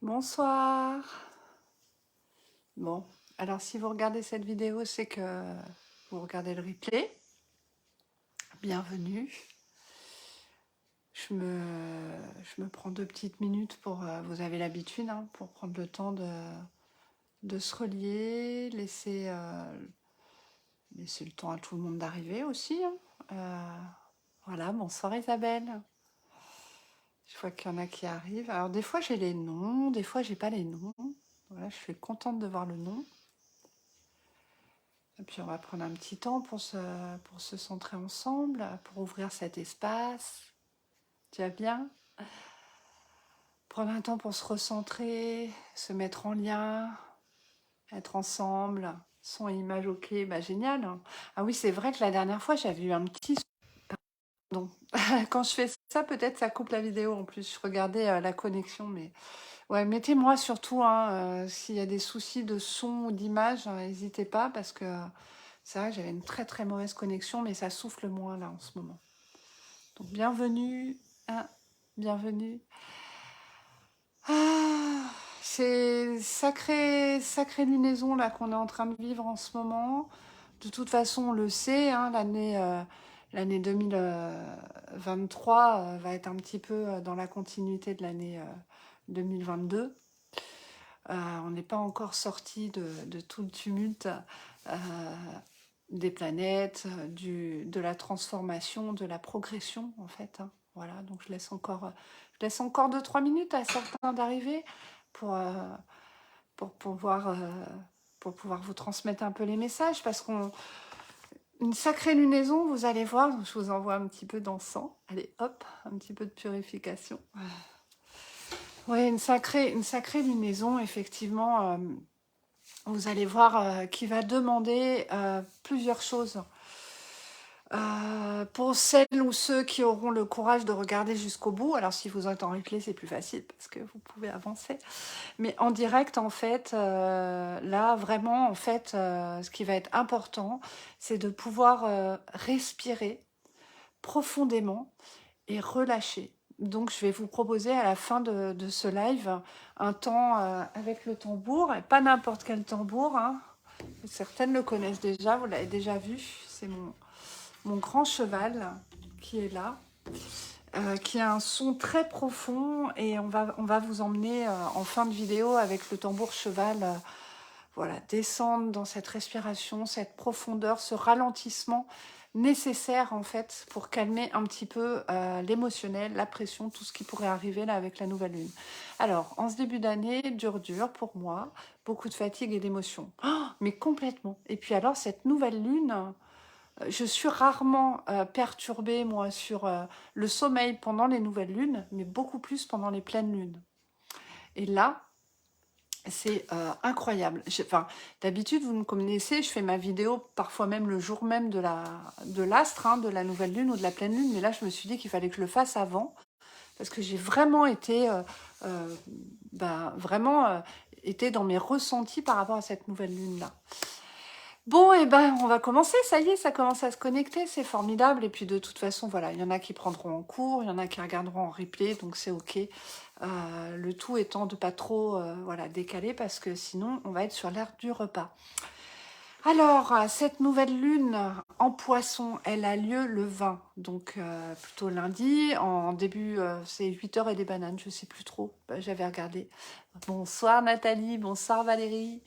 Bonsoir. Bon, alors si vous regardez cette vidéo, c'est que vous regardez le replay. Bienvenue. Je me prends 2 petites minutes pour, vous avez l'habitude, hein, pour prendre le temps de se relier, laisser le temps à tout le monde d'arriver aussi, hein. Voilà, bonsoir Isabelle. Je vois qu'il y en a qui arrivent. Alors des fois j'ai les noms, des fois j'ai pas les noms. Voilà, je suis contente de voir le nom. Et puis on va prendre un petit temps pour se centrer ensemble, pour ouvrir cet espace. Tu vas bien? Prendre un temps pour se recentrer, se mettre en lien, être ensemble. Son et image ok, bah génial. Ah oui, c'est vrai que la dernière fois j'avais eu un petit... Pardon. Quand je fais ça, peut-être ça coupe la vidéo en plus. Je regardais la connexion, mais... Ouais, mettez-moi surtout, hein, s'il y a des soucis de son ou d'image, n'hésitez pas, parce que c'est vrai que j'avais une très très mauvaise connexion, mais ça souffle moins là en ce moment. Donc bienvenue, hein, bienvenue. Ah, c'est sacrée lunaison là qu'on est en train de vivre en ce moment. De toute façon, on le sait, hein, l'année 2023 va être un petit peu dans la continuité de l'année 2022. On n'est pas encore sorti de tout le tumulte euh, des planètes, de la transformation, de la progression en fait, hein. Voilà, donc je laisse encore 2-3 minutes à certains d'arriver pour, pour, pouvoir, euh, pour pouvoir vous transmettre un peu les messages, parce qu'on une sacrée lunaison, vous allez voir, je vous envoie un petit peu d'encens. Allez, hop, un petit peu de purification. Oui, une sacrée lunaison, effectivement. Vous allez voir qui va demander plusieurs choses. Pour celles ou ceux qui auront le courage de regarder jusqu'au bout, alors si vous êtes en replay, c'est plus facile parce que vous pouvez avancer. Mais en direct, en fait, là, vraiment, en fait, ce qui va être important, c'est de pouvoir respirer profondément et relâcher. Donc, je vais vous proposer à la fin de ce live un temps avec le tambour, et pas n'importe quel tambour, hein. Certaines le connaissent déjà, vous l'avez déjà vu, c'est mon grand cheval qui est là, qui a un son très profond, et on va vous emmener en fin de vidéo avec le tambour cheval, voilà, descendre dans cette respiration, cette profondeur, ce ralentissement nécessaire en fait pour calmer un petit peu l'émotionnel, la pression, tout ce qui pourrait arriver là avec la nouvelle lune. Alors, en ce début d'année, dur pour moi, beaucoup de fatigue et d'émotion. Oh, mais complètement. Et puis alors, cette nouvelle lune, je suis rarement perturbée, moi, sur le sommeil pendant les nouvelles lunes, mais beaucoup plus pendant les pleines lunes. Et là, c'est incroyable. Enfin, d'habitude, vous me connaissez, je fais ma vidéo parfois même le jour même de l'astre, hein, de la nouvelle lune ou de la pleine lune. Mais là, je me suis dit qu'il fallait que je le fasse avant, parce que j'ai vraiment été, été dans mes ressentis par rapport à cette nouvelle lune-là. Bon, et ben, on va commencer, ça y est, ça commence à se connecter, c'est formidable. Et puis de toute façon, voilà, il y en a qui prendront en cours, il y en a qui regarderont en replay, donc c'est ok. Le tout étant de pas trop voilà, décaler, parce que sinon, on va être sur l'heure du repas. Alors, cette nouvelle lune en poisson, elle a lieu le 20, donc plutôt lundi, en début, c'est 8h et des bananes, je sais plus trop, j'avais regardé. Bonsoir Nathalie, bonsoir Valérie.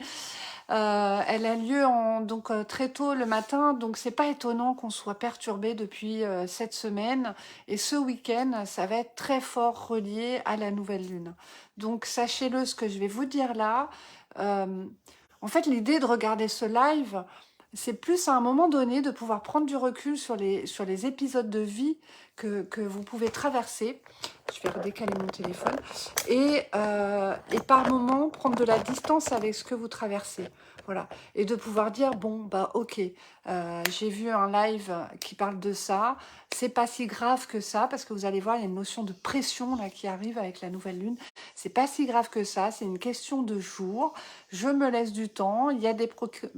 Elle a lieu donc très tôt le matin, donc c'est pas étonnant qu'on soit perturbé depuis cette semaine. Et ce week-end, ça va être très fort relié à la nouvelle lune. Donc sachez-le, ce que je vais vous dire là. En fait, l'idée de regarder ce live, c'est plus à un moment donné de pouvoir prendre du recul sur les épisodes de vie que vous pouvez traverser. Je vais redécaler mon téléphone. Et par moment, prendre de la distance avec ce que vous traversez. Voilà. Et de pouvoir dire, bon, bah ok, j'ai vu un live qui parle de ça. C'est pas si grave que ça, parce que vous allez voir, il y a une notion de pression là qui arrive avec la nouvelle lune. C'est pas si grave que ça, c'est une question de jours. Je me laisse du temps. Il y a des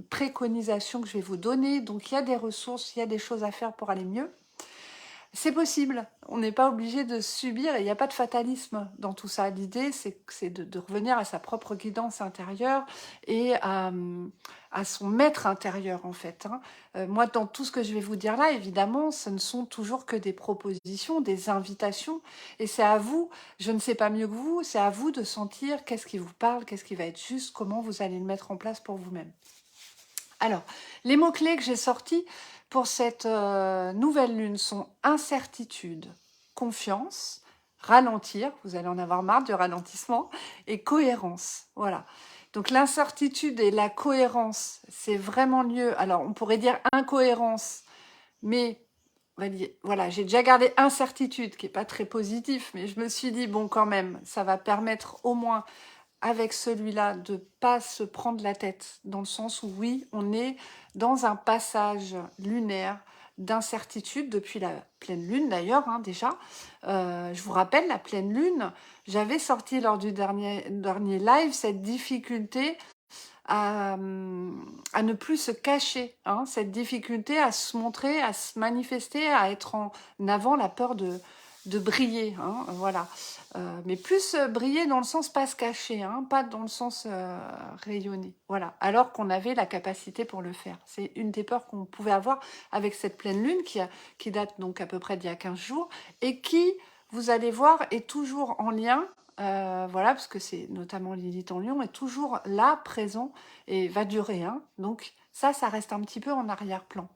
préconisations que je vais vous donner. Donc, il y a des ressources, il y a des choses à faire pour aller mieux. C'est possible, on n'est pas obligé de subir, il n'y a pas de fatalisme dans tout ça. L'idée, c'est de revenir à sa propre guidance intérieure et à son maître intérieur, en fait. Hein. Moi, dans tout ce que je vais vous dire là, évidemment, ce ne sont toujours que des propositions, des invitations, et c'est à vous, je ne sais pas mieux que vous, c'est à vous de sentir qu'est-ce qui vous parle, qu'est-ce qui va être juste, comment vous allez le mettre en place pour vous-même. Alors, les mots-clés que j'ai sortis pour cette nouvelle lune sont incertitude, confiance, ralentir, vous allez en avoir marre du ralentissement, et cohérence. Voilà. Donc l'incertitude et la cohérence, c'est vraiment mieux. Alors, on pourrait dire incohérence, mais voilà, j'ai déjà gardé incertitude, qui n'est pas très positif, mais je me suis dit, bon, quand même, ça va permettre au moins avec celui-là, de pas se prendre la tête, dans le sens où oui, on est dans un passage lunaire d'incertitude depuis la pleine lune d'ailleurs, hein, déjà. Je vous rappelle, la pleine lune, j'avais sorti lors du dernier live cette difficulté à ne plus se cacher, hein, cette difficulté à se montrer, à se manifester, à être en avant, la peur de briller, hein, voilà. Mais plus briller dans le sens pas se cacher, hein, pas dans le sens rayonner, voilà. Alors qu'on avait la capacité pour le faire. C'est une des peurs qu'on pouvait avoir avec cette pleine lune qui date donc à peu près d'il y a 15 jours et qui, vous allez voir, est toujours en lien. Voilà, parce que c'est notamment Lilith en Lion, est toujours là, présent, et va durer. Hein. Donc ça reste un petit peu en arrière-plan.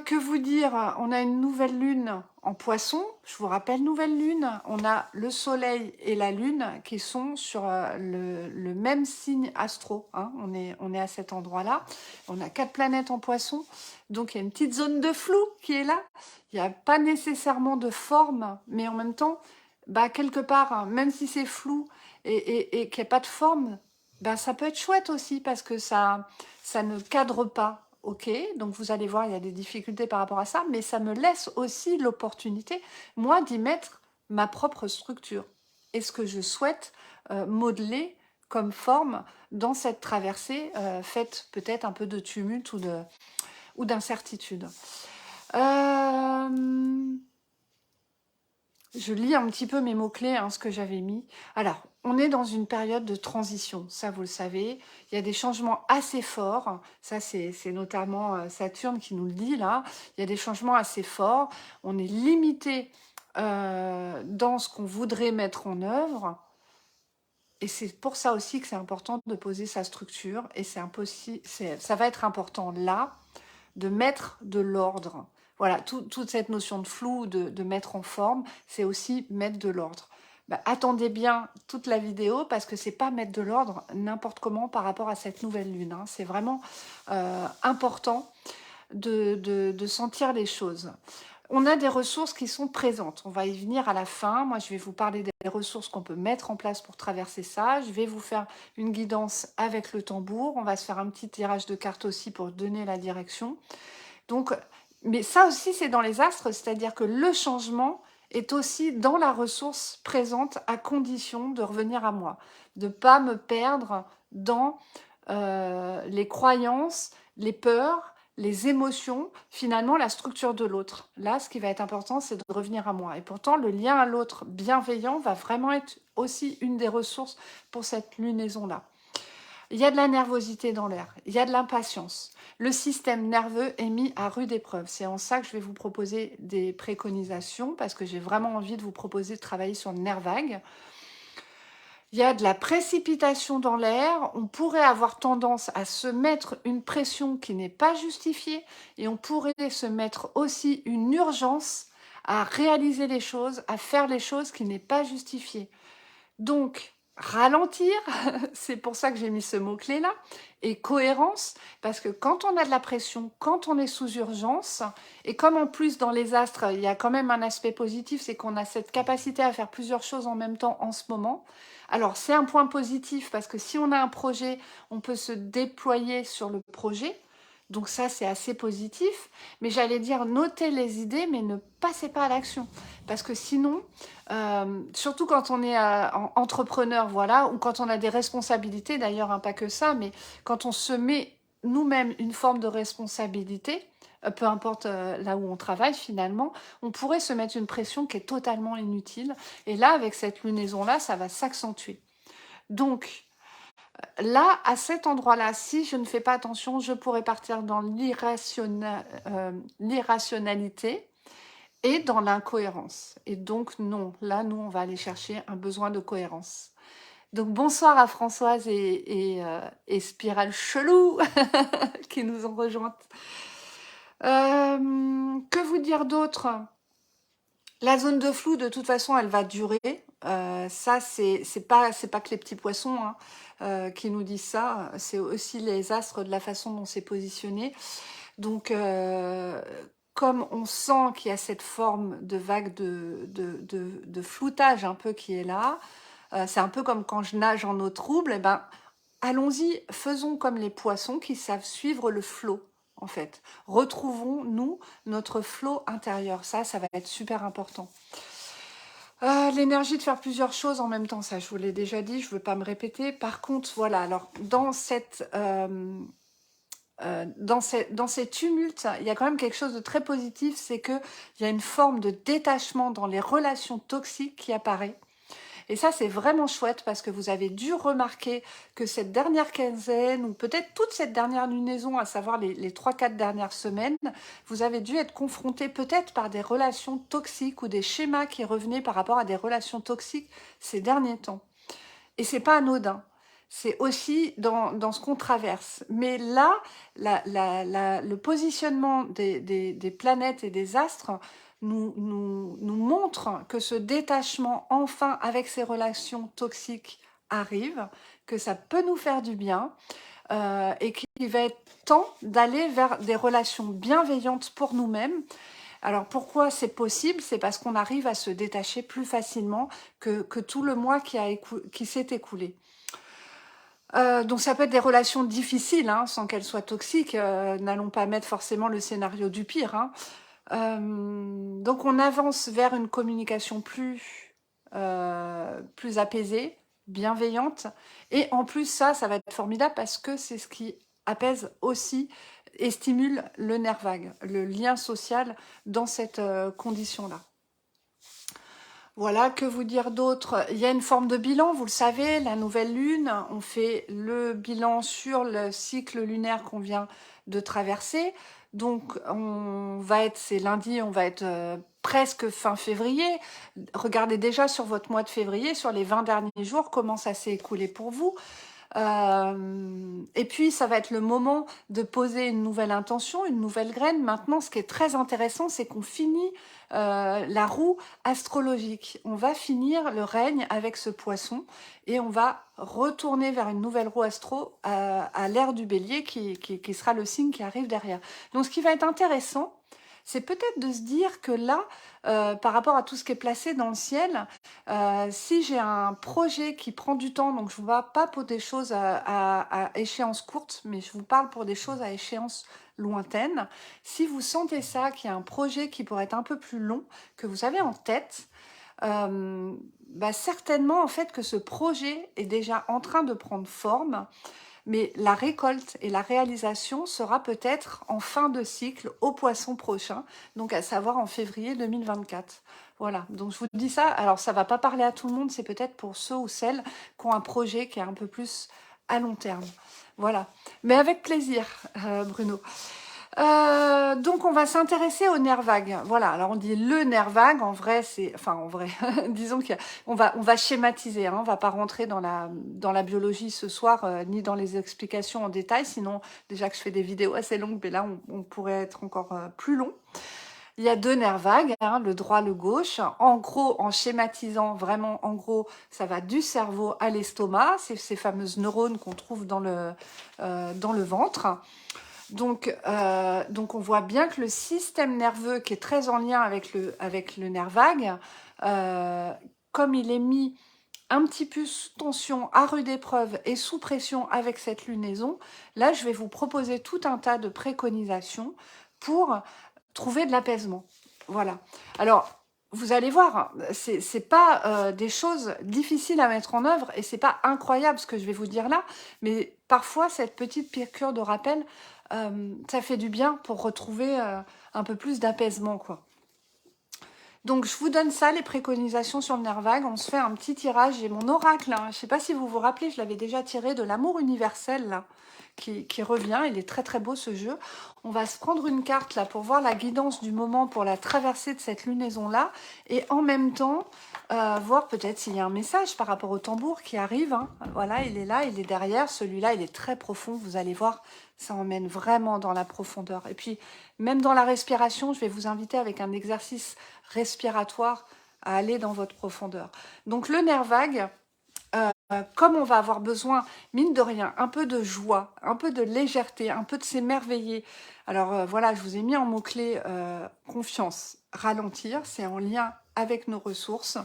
Que vous dire? On a une nouvelle lune en Poisson. Je vous rappelle, nouvelle lune. On a le soleil et la lune qui sont sur le même signe astro. Hein. On est à cet endroit-là. On a 4 planètes en Poisson. Donc, il y a une petite zone de flou qui est là. Il n'y a pas nécessairement de forme, mais en même temps, bah, quelque part, hein, même si c'est flou et qu'il n'y a pas de forme, bah, ça peut être chouette aussi parce que ça ne cadre pas. Ok, donc vous allez voir, il y a des difficultés par rapport à ça, mais ça me laisse aussi l'opportunité, moi, d'y mettre ma propre structure. Et ce que je souhaite modeler comme forme dans cette traversée faite peut-être un peu de tumulte ou d'incertitude. Je lis un petit peu mes mots-clés, hein, ce que j'avais mis. Alors, on est dans une période de transition, ça vous le savez. Il y a des changements assez forts. Ça, c'est notamment Saturne qui nous le dit là. Il y a des changements assez forts. On est limité dans ce qu'on voudrait mettre en œuvre. Et c'est pour ça aussi que c'est important de poser sa structure. Et ça va être important là de mettre de l'ordre. Voilà, toute cette notion de flou, de mettre en forme, c'est aussi mettre de l'ordre. Bah, attendez bien toute la vidéo parce que c'est pas mettre de l'ordre n'importe comment par rapport à cette nouvelle lune. Hein. C'est vraiment important de sentir les choses. On a des ressources qui sont présentes. On va y venir à la fin. Moi, je vais vous parler des ressources qu'on peut mettre en place pour traverser ça. Je vais vous faire une guidance avec le tambour. On va se faire un petit tirage de cartes aussi pour donner la direction. Donc, mais ça aussi, c'est dans les astres, c'est-à-dire que le changement est aussi dans la ressource présente à condition de revenir à moi, de ne pas me perdre dans les croyances, les peurs, les émotions, finalement la structure de l'autre. Là, ce qui va être important, c'est de revenir à moi. Et pourtant, le lien à l'autre bienveillant va vraiment être aussi une des ressources pour cette lunaison-là. Il y a de la nervosité dans l'air, il y a de l'impatience. Le système nerveux est mis à rude épreuve. C'est en ça que je vais vous proposer des préconisations, parce que j'ai vraiment envie de vous proposer de travailler sur le nerf vague. Il y a de la précipitation dans l'air, on pourrait avoir tendance à se mettre une pression qui n'est pas justifiée, et on pourrait se mettre aussi une urgence à réaliser les choses, à faire les choses qui n'est pas justifiée. Donc, ralentir, c'est pour ça que j'ai mis ce mot-clé là, et cohérence, parce que quand on a de la pression, quand on est sous urgence, et comme en plus dans les astres, il y a quand même un aspect positif, c'est qu'on a cette capacité à faire plusieurs choses en même temps en ce moment. Alors c'est un point positif, parce que si on a un projet, on peut se déployer sur le projet, donc ça c'est assez positif, mais j'allais dire notez les idées, mais ne passez pas à l'action, parce que sinon, surtout quand on est entrepreneur, voilà, ou quand on a des responsabilités, d'ailleurs, hein, pas que ça, mais quand on se met nous-mêmes une forme de responsabilité, peu importe là où on travaille finalement, on pourrait se mettre une pression qui est totalement inutile. Et là, avec cette lunaison-là, ça va s'accentuer. Donc, là, à cet endroit-là, si je ne fais pas attention, je pourrais partir dans l'irrationalité et dans l'incohérence. Et donc, non, là, nous, on va aller chercher un besoin de cohérence. Donc, bonsoir à Françoise et Spirale Chelou qui nous ont rejointes. Que vous dire d'autre? La zone de flou, de toute façon, elle va durer. Ça, c'est pas que les petits poissons qui nous disent ça. C'est aussi les astres de la façon dont c'est positionné. Donc, comme on sent qu'il y a cette forme de vague de floutage un peu qui est là, c'est un peu comme quand je nage en eau trouble, eh ben, allons-y, faisons comme les poissons qui savent suivre le flot, en fait. Retrouvons-nous notre flot intérieur. Ça va être super important. L'énergie de faire plusieurs choses en même temps, ça je vous l'ai déjà dit, je ne veux pas me répéter. Par contre, voilà, alors dans ces tumultes, il y a quand même quelque chose de très positif, c'est qu'il y a une forme de détachement dans les relations toxiques qui apparaît. Et ça, c'est vraiment chouette parce que vous avez dû remarquer que cette dernière quinzaine, ou peut-être toute cette dernière lunaison, à savoir les 3-4 dernières semaines, vous avez dû être confronté peut-être par des relations toxiques ou des schémas qui revenaient par rapport à des relations toxiques ces derniers temps. Et c'est pas anodin. C'est aussi dans ce qu'on traverse. Mais là, le positionnement des planètes et des astres nous montre que ce détachement, enfin, avec ces relations toxiques, arrive, que ça peut nous faire du bien, et qu'il va être temps d'aller vers des relations bienveillantes pour nous-mêmes. Alors pourquoi c'est possible? C'est parce qu'on arrive à se détacher plus facilement que tout le mois qui s'est écoulé. Donc ça peut être des relations difficiles, sans qu'elles soient toxiques. N'allons pas mettre forcément le scénario du pire. Donc on avance vers une communication plus apaisée, bienveillante. Et en plus ça va être formidable parce que c'est ce qui apaise aussi et stimule le nerf vague, le lien social dans cette condition-là. Voilà, que vous dire d'autre? Il y a une forme de bilan, vous le savez, la nouvelle lune, on fait le bilan sur le cycle lunaire qu'on vient de traverser. Donc, c'est lundi, on va être presque fin février. Regardez déjà sur votre mois de février, sur les 20 derniers jours, comment ça s'est écoulé pour vous. Et puis, ça va être le moment de poser une nouvelle intention, une nouvelle graine. Maintenant, ce qui est très intéressant, c'est qu'on finit la roue astrologique. On va finir le règne avec ce poisson et on va retourner vers une nouvelle roue astro à l'ère du bélier qui sera le signe qui arrive derrière. Donc, ce qui va être intéressant, c'est peut-être de se dire que là, par rapport à tout ce qui est placé dans le ciel, si j'ai un projet qui prend du temps, donc je ne vous parle pas pour des choses à échéance courte, mais je vous parle pour des choses à échéance lointaine. Si vous sentez ça, qu'il y a un projet qui pourrait être un peu plus long, que vous avez en tête, certainement en fait que ce projet est déjà en train de prendre forme. Mais la récolte et la réalisation sera peut-être en fin de cycle au poisson prochain, donc à savoir en février 2024. Voilà, donc je vous dis ça, alors ça ne va pas parler à tout le monde, c'est peut-être pour ceux ou celles qui ont un projet qui est un peu plus à long terme. Voilà, mais avec plaisir, Bruno. Donc on va s'intéresser au nerf vague. Voilà, alors on dit le nerf vague, en vrai, disons qu'on va schématiser, on va pas rentrer dans la biologie ce soir, ni dans les explications en détail, sinon déjà que je fais des vidéos assez longues, mais là on pourrait être encore plus long. Il y a 2 nerfs vagues, le droit, le gauche. En gros, en schématisant, vraiment, en gros, ça va du cerveau à l'estomac, c'est ces fameuses neurones qu'on trouve dans le ventre. Donc on voit bien que le système nerveux, qui est très en lien avec le nerf vague, comme il est mis un petit peu sous tension, à rude épreuve et sous pression avec cette lunaison, là, je vais vous proposer tout un tas de préconisations pour trouver de l'apaisement. Voilà. Alors, vous allez voir, c'est pas des choses difficiles à mettre en œuvre et c'est pas incroyable ce que je vais vous dire là, mais parfois cette petite piqûre de rappel ça fait du bien pour retrouver un peu plus d'apaisement, quoi. Donc, je vous donne ça, les préconisations sur le nerf vague. On se fait un petit tirage. J'ai mon oracle, hein. Je ne sais pas si vous vous rappelez, je l'avais déjà tiré de l'amour universel, là, qui revient. Il est très, très beau, ce jeu. On va se prendre une carte, là, pour voir la guidance du moment pour la traversée de cette lunaison-là. Et en même temps, voir peut-être s'il y a un message par rapport au tambour qui arrive, hein. Voilà, il est là, il est derrière. Celui-là, il est très profond. Vous allez voir, ça emmène vraiment dans la profondeur. Et puis, même dans la respiration, je vais vous inviter avec un exercice respiratoire à aller dans votre profondeur. Donc le nerf vague, comme on va avoir besoin, mine de rien, un peu de joie, un peu de légèreté, un peu de s'émerveiller. Alors voilà, je vous ai mis en mot-clé confiance, ralentir, c'est en lien avec nos ressources.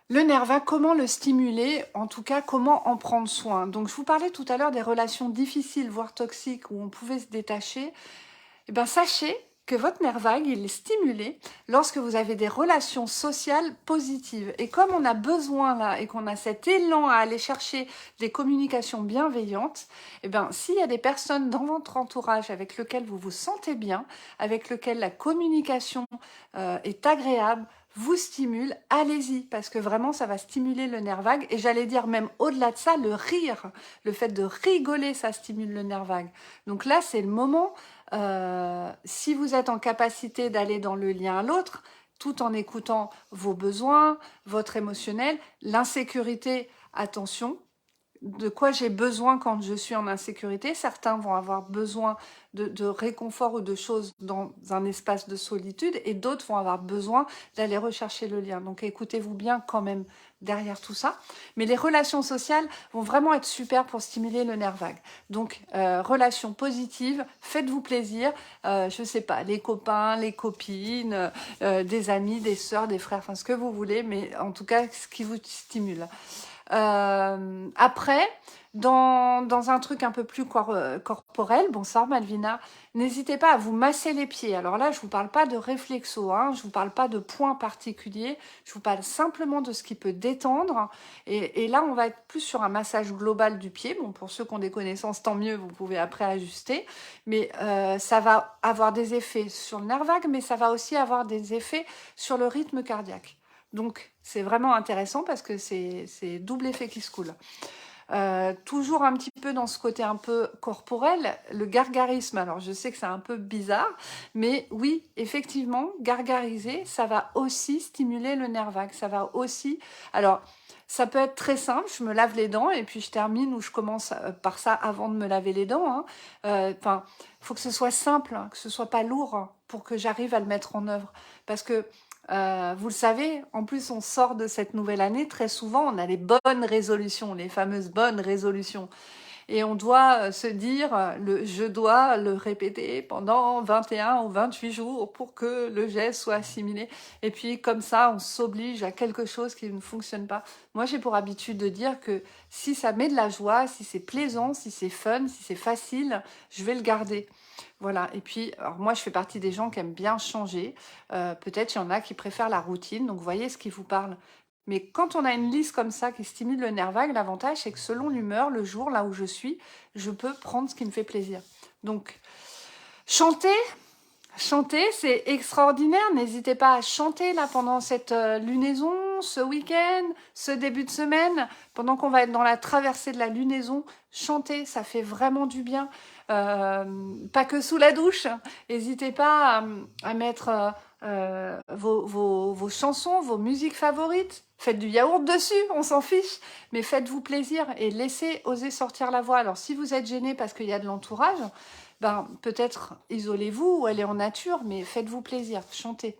Le nerf vague, comment le stimuler? En tout cas, comment en prendre soin? Donc je vous parlais tout à l'heure des relations difficiles, voire toxiques, où on pouvait se détacher. Eh bien, sachez que votre nerf vague, il est stimulé lorsque vous avez des relations sociales positives. Et comme on a besoin là, et qu'on a cet élan à aller chercher des communications bienveillantes, eh bien, s'il y a des personnes dans votre entourage avec lesquelles vous vous sentez bien, avec lesquelles la communication est agréable, vous stimule, allez-y, parce que vraiment, ça va stimuler le nerf vague. Et j'allais dire même au-delà de ça, le rire, le fait de rigoler, ça stimule le nerf vague. Donc là, c'est le moment... si vous êtes en capacité d'aller dans le lien à l'autre, tout en écoutant vos besoins, votre émotionnel, l'insécurité, attention, de quoi j'ai besoin quand je suis en insécurité. Certains vont avoir besoin de réconfort ou de choses dans un espace de solitude et d'autres vont avoir besoin d'aller rechercher le lien. Donc écoutez-vous bien quand même derrière tout ça. Mais les relations sociales vont vraiment être super pour stimuler le nerf vague. Donc relations positives, faites-vous plaisir. Je sais pas, les copains, les copines, des amis, des sœurs, des frères, enfin ce que vous voulez, mais en tout cas ce qui vous stimule. Après, dans un truc un peu plus corporel, bonsoir Malvina, n'hésitez pas à vous masser les pieds. Alors là, je vous parle pas de réflexo, hein, je vous parle pas de points particuliers, je vous parle simplement de ce qui peut détendre. Et là, on va être plus sur un massage global du pied. Bon, pour ceux qui ont des connaissances, tant mieux, vous pouvez après ajuster. Mais ça va avoir des effets sur le nerf vague, mais ça va aussi avoir des effets sur le rythme cardiaque. Donc, c'est vraiment intéressant parce que c'est double effet qui se coule. Toujours un petit peu dans ce côté un peu corporel, le gargarisme. Alors, je sais que c'est un peu bizarre, mais oui, effectivement, gargariser, ça va aussi stimuler le nerf vague. Ça va aussi... Alors, ça peut être très simple, je me lave les dents et puis je termine ou je commence par ça avant de me laver les dents. Enfin, faut que ce soit simple, hein, que ce soit pas lourd hein, pour que j'arrive à le mettre en œuvre. Parce que vous le savez, en plus on sort de cette nouvelle année, très souvent on a les bonnes résolutions, les fameuses bonnes résolutions. Et on doit se dire, je dois le répéter pendant 21 ou 28 jours pour que le geste soit assimilé. Et puis comme ça, on s'oblige à quelque chose qui ne fonctionne pas. Moi, j'ai pour habitude de dire que si ça met de la joie, si c'est plaisant, si c'est fun, si c'est facile, je vais le garder. Voilà, et puis, alors moi je fais partie des gens qui aiment bien changer. Peut-être il y en a qui préfèrent la routine, donc voyez ce qui vous parle. Mais quand on a une liste comme ça qui stimule le nerf vague, l'avantage c'est que selon l'humeur, le jour, là où je suis, je peux prendre ce qui me fait plaisir. Donc, chanter, chanter, c'est extraordinaire. N'hésitez pas à chanter là pendant cette lunaison, ce week-end, ce début de semaine, pendant qu'on va être dans la traversée de la lunaison. Chanter, ça fait vraiment du bien. Pas que sous la douche. N'hésitez pas à mettre vos chansons, vos musiques favorites. Faites du yaourt dessus, on s'en fiche. Mais faites-vous plaisir et laissez oser sortir la voix. Alors si vous êtes gêné parce qu'il y a de l'entourage, ben, peut-être isolez-vous ou allez en nature, mais faites-vous plaisir, chantez.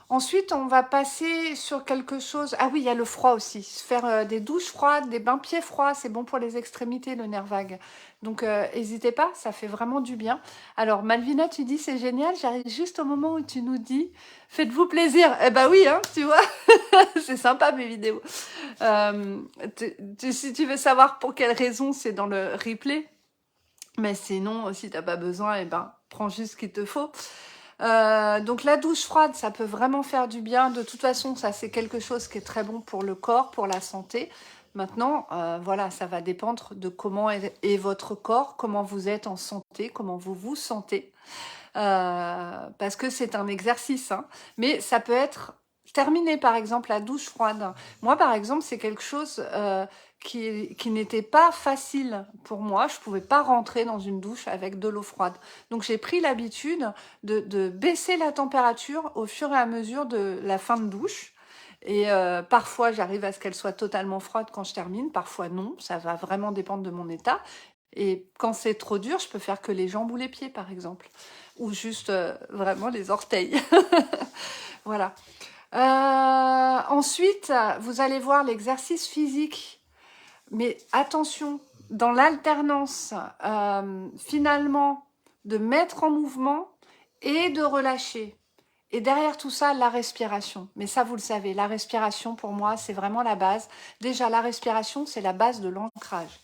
Ensuite, on va passer sur quelque chose... Ah oui, il y a le froid aussi. Faire des douches froides, des bains-pieds froids, c'est bon pour les extrémités, le nerf vague. Donc, n'hésitez pas, ça fait vraiment du bien. Alors, Malvina, tu dis, c'est génial, j'arrive juste au moment où tu nous dis, faites-vous plaisir. Eh ben oui, hein, tu vois, c'est sympa mes vidéos. Si tu veux savoir pour quelle raison, c'est dans le replay. Mais sinon, si t'as pas besoin, eh ben, prends juste ce qu'il te faut. Donc la douche froide, ça peut vraiment faire du bien. De toute façon, ça c'est quelque chose qui est très bon pour le corps, pour la santé. Maintenant, voilà, ça va dépendre de comment est votre corps, comment vous êtes en santé, comment vous vous sentez. Parce que c'est un exercice, hein. Mais ça peut être terminé, par exemple, la douche froide. Moi, par exemple, c'est quelque chose qui n'était pas facile pour moi. Je pouvais pas rentrer dans une douche avec de l'eau froide. Donc, j'ai pris l'habitude de baisser la température au fur et à mesure de la fin de douche. Et parfois, j'arrive à ce qu'elle soit totalement froide quand je termine. Parfois, non. Ça va vraiment dépendre de mon état. Et quand c'est trop dur, je peux faire que les jambes ou les pieds, par exemple. Ou juste vraiment les orteils. Voilà. Ensuite, vous allez voir l'exercice physique. Mais attention, dans l'alternance, finalement, de mettre en mouvement et de relâcher. Et derrière tout ça, la respiration. Mais ça, vous le savez, la respiration, pour moi, c'est vraiment la base. Déjà, la respiration, c'est la base de l'ancrage,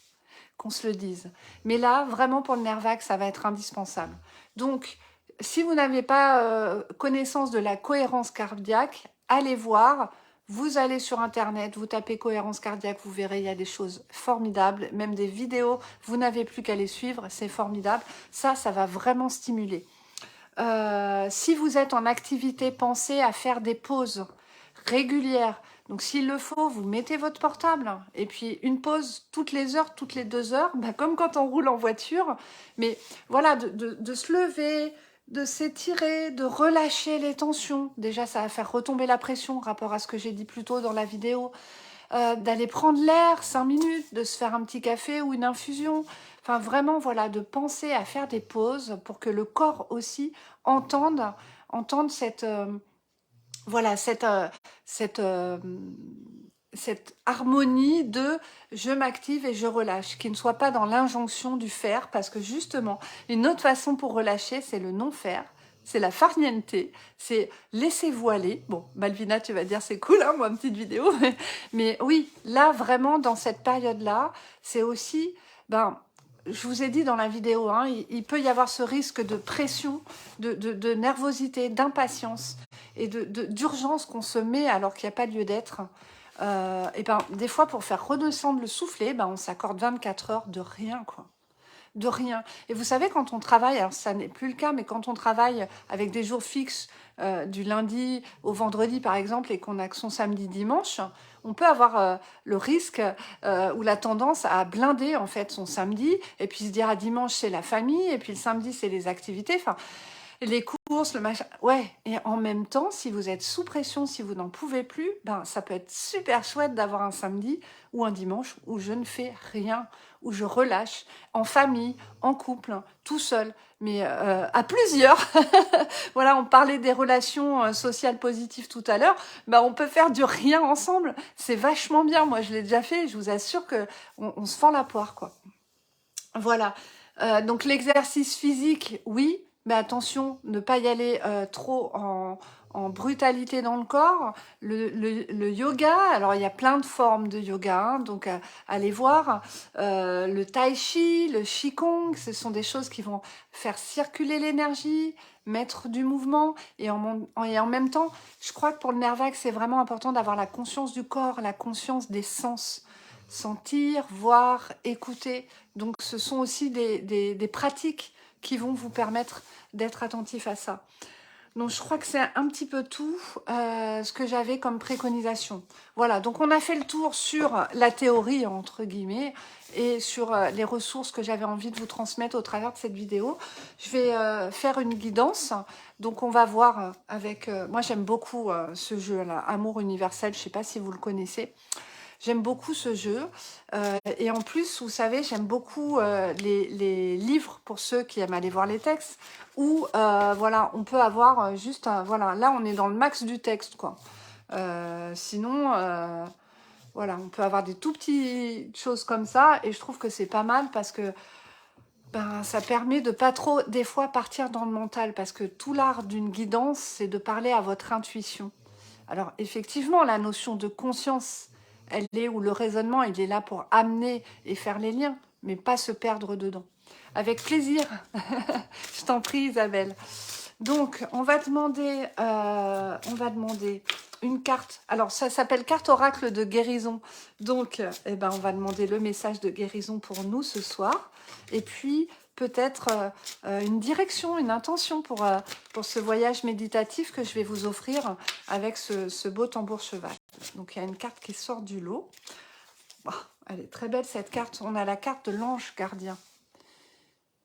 qu'on se le dise. Mais là, vraiment, pour le nerf vague, ça va être indispensable. Donc, si vous n'avez pas connaissance de la cohérence cardiaque, allez voir. Vous allez sur Internet, vous tapez cohérence cardiaque, vous verrez, il y a des choses formidables, même des vidéos, vous n'avez plus qu'à les suivre, c'est formidable. Ça va vraiment stimuler. Si vous êtes en activité, pensez à faire des pauses régulières. Donc, s'il le faut, vous mettez votre portable. Et puis, une pause toutes les heures, toutes les 2 heures, bah, comme quand on roule en voiture. Mais voilà, de se lever, de s'étirer, de relâcher les tensions. Déjà, ça va faire retomber la pression, rapport à ce que j'ai dit plus tôt dans la vidéo. D'aller prendre l'air 5 minutes, de se faire un petit café ou une infusion. Enfin, vraiment, voilà, de penser à faire des pauses pour que le corps aussi entende cette, voilà, cette harmonie de je m'active et je relâche, qui ne soit pas dans l'injonction du faire, parce que justement, une autre façon pour relâcher, c'est le non-faire. C'est la farniente, c'est laissez-vous aller. Bon, Malvina, tu vas dire c'est cool, hein, moi, une petite vidéo. Mais oui, là, vraiment, dans cette période-là, c'est aussi, je vous ai dit dans la vidéo, hein, il peut y avoir ce risque de pression, de nervosité, d'impatience et d'urgence qu'on se met alors qu'il n'y a pas lieu d'être. Et des fois, pour faire redescendre le soufflet, on s'accorde 24 heures de rien, quoi. De rien. Et vous savez, quand on travaille, alors ça n'est plus le cas, mais quand on travaille avec des jours fixes, du lundi au vendredi par exemple, et qu'on a que son samedi, dimanche, on peut avoir le risque ou la tendance à blinder en fait son samedi, et puis se dire à dimanche c'est la famille, et puis le samedi c'est les activités, enfin les courses, le machin. Ouais, et en même temps, si vous êtes sous pression, si vous n'en pouvez plus, ça peut être super chouette d'avoir un samedi ou un dimanche où je ne fais rien, où je relâche, en famille, en couple, tout seul, mais à plusieurs. Voilà, on parlait des relations sociales positives tout à l'heure. On peut faire du rien ensemble. C'est vachement bien. Moi, je l'ai déjà fait. Je vous assure que on se fend la poire, quoi. Voilà. Donc l'exercice physique, oui, mais attention, ne pas y aller trop en brutalité dans le corps. Le yoga, alors il y a plein de formes de yoga, hein, donc allez voir. Le tai chi, le qigong, ce sont des choses qui vont faire circuler l'énergie, mettre du mouvement, et en même temps, je crois que pour le nerf vague, c'est vraiment important d'avoir la conscience du corps, la conscience des sens. Sentir, voir, écouter. Donc ce sont aussi des pratiques qui vont vous permettre d'être attentif à ça. Donc je crois que c'est un petit peu tout ce que j'avais comme préconisation. Voilà, donc on a fait le tour sur la théorie, entre guillemets, et sur les ressources que j'avais envie de vous transmettre au travers de cette vidéo. Je vais faire une guidance. Donc on va voir avec... moi j'aime beaucoup ce jeu-là, Amour universel, je ne sais pas si vous le connaissez. J'aime beaucoup ce jeu. Et en plus, vous savez, j'aime beaucoup les livres pour ceux qui aiment aller voir les textes. Où, voilà, on peut avoir juste... voilà, là, on est dans le max du texte, quoi. Sinon, voilà, on peut avoir des tout petites choses comme ça. Et je trouve que c'est pas mal parce que ça permet de pas trop, des fois, partir dans le mental. Parce que tout l'art d'une guidance, c'est de parler à votre intuition. Alors, effectivement, la notion de conscience... elle est où le raisonnement, il est là pour amener et faire les liens, mais pas se perdre dedans. Avec plaisir. Je t'en prie, Isabelle. Donc, on va demander une carte. Alors, ça s'appelle carte oracle de guérison. Donc, eh ben, on va demander le message de guérison pour nous ce soir. Et puis, peut-être une direction, une intention pour ce voyage méditatif que je vais vous offrir avec ce beau tambour cheval. Donc, il y a une carte qui sort du lot. Oh, elle est très belle, cette carte. On a la carte de l'ange gardien.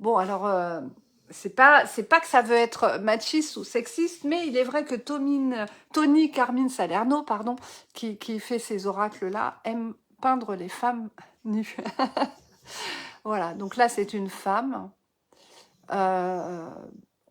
Bon, alors, c'est pas que ça veut être machiste ou sexiste, mais il est vrai que Tony Carmine Salerno, pardon, qui fait ces oracles-là, aime peindre les femmes nues. Voilà, donc là, c'est une femme, on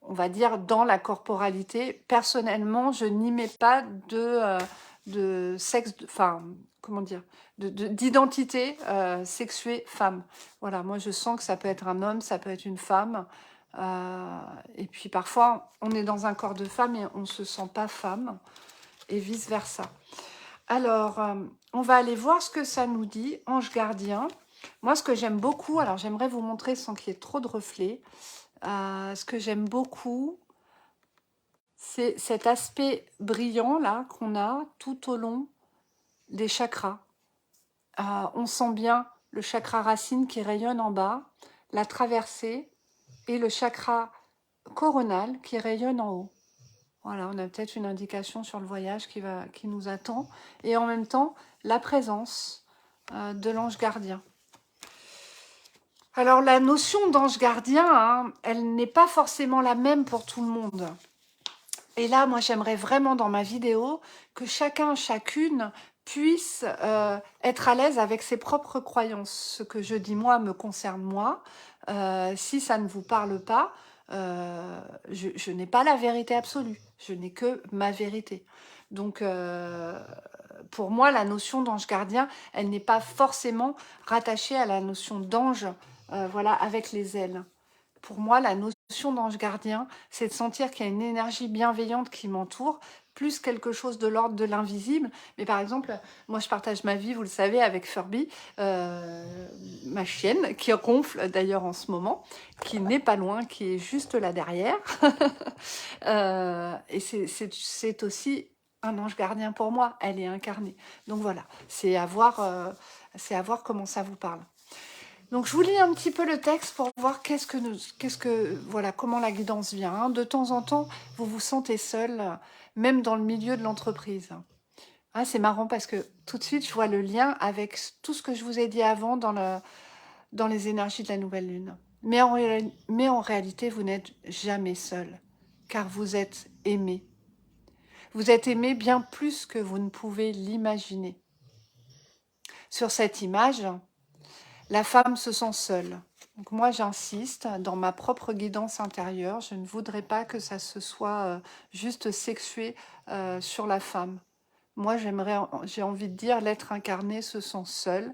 va dire, dans la corporalité. Personnellement, je n'y mets pas de sexe, enfin, comment dire, d'identité sexuée femme. Voilà, moi, je sens que ça peut être un homme, ça peut être une femme. Et puis, parfois, on est dans un corps de femme et on ne se sent pas femme, et vice-versa. Alors, on va aller voir ce que ça nous dit, ange gardien. Moi, ce que j'aime beaucoup, alors j'aimerais vous montrer sans qu'il y ait trop de reflets, ce que j'aime beaucoup, c'est cet aspect brillant là qu'on a tout au long des chakras. On sent bien le chakra racine qui rayonne en bas, la traversée et le chakra coronal qui rayonne en haut. Voilà, on a peut-être une indication sur le voyage qui nous attend. Et en même temps, la présence de l'ange gardien. Alors, la notion d'ange gardien, hein, elle n'est pas forcément la même pour tout le monde. Et là, moi, j'aimerais vraiment dans ma vidéo que chacun, chacune puisse être à l'aise avec ses propres croyances. Ce que je dis moi me concerne moi. Si ça ne vous parle pas, je n'ai pas la vérité absolue. Je n'ai que ma vérité. Donc, pour moi, la notion d'ange gardien, elle n'est pas forcément rattachée à la notion d'ange, voilà, avec les ailes. Pour moi, la notion d'ange gardien, c'est de sentir qu'il y a une énergie bienveillante qui m'entoure, plus quelque chose de l'ordre de l'invisible. Mais par exemple, moi je partage ma vie, vous le savez, avec Furby, ma chienne, qui ronfle d'ailleurs en ce moment, qui n'est pas loin, qui est juste là derrière. Et c'est aussi un ange gardien pour moi, elle est incarnée. Donc voilà, c'est à voir comment ça vous parle. Donc, je vous lis un petit peu le texte pour voir voilà, comment la guidance vient. Hein. De temps en temps, vous vous sentez seul, même dans le milieu de l'entreprise. Ah, c'est marrant parce que tout de suite, je vois le lien avec tout ce que je vous ai dit avant dans les énergies de la nouvelle lune. Mais en réalité, vous n'êtes jamais seul, car vous êtes aimé. Vous êtes aimé bien plus que vous ne pouvez l'imaginer. Sur cette image, la femme se sent seule. Donc moi, j'insiste, dans ma propre guidance intérieure, je ne voudrais pas que ça se soit juste sexué sur la femme. Moi, j'ai envie de dire, l'être incarné se sent seul,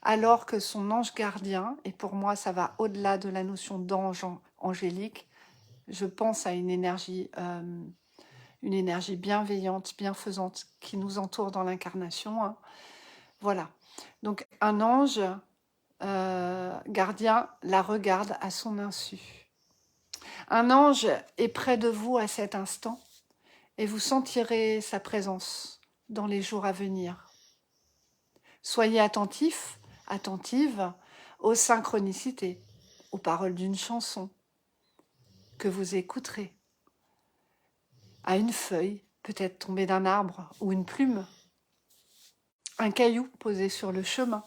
alors que son ange gardien, et pour moi, ça va au-delà de la notion d'ange angélique, je pense à une énergie bienveillante, bienfaisante, qui nous entoure dans l'incarnation. Hein. Voilà. Donc, un ange gardien la regarde à son insu. Un ange est près de vous à cet instant et vous sentirez sa présence dans les jours à venir. Soyez attentifs, attentive aux synchronicités, aux paroles d'une chanson que vous écouterez, à une feuille peut-être tombée d'un arbre ou une plume, un caillou posé sur le chemin,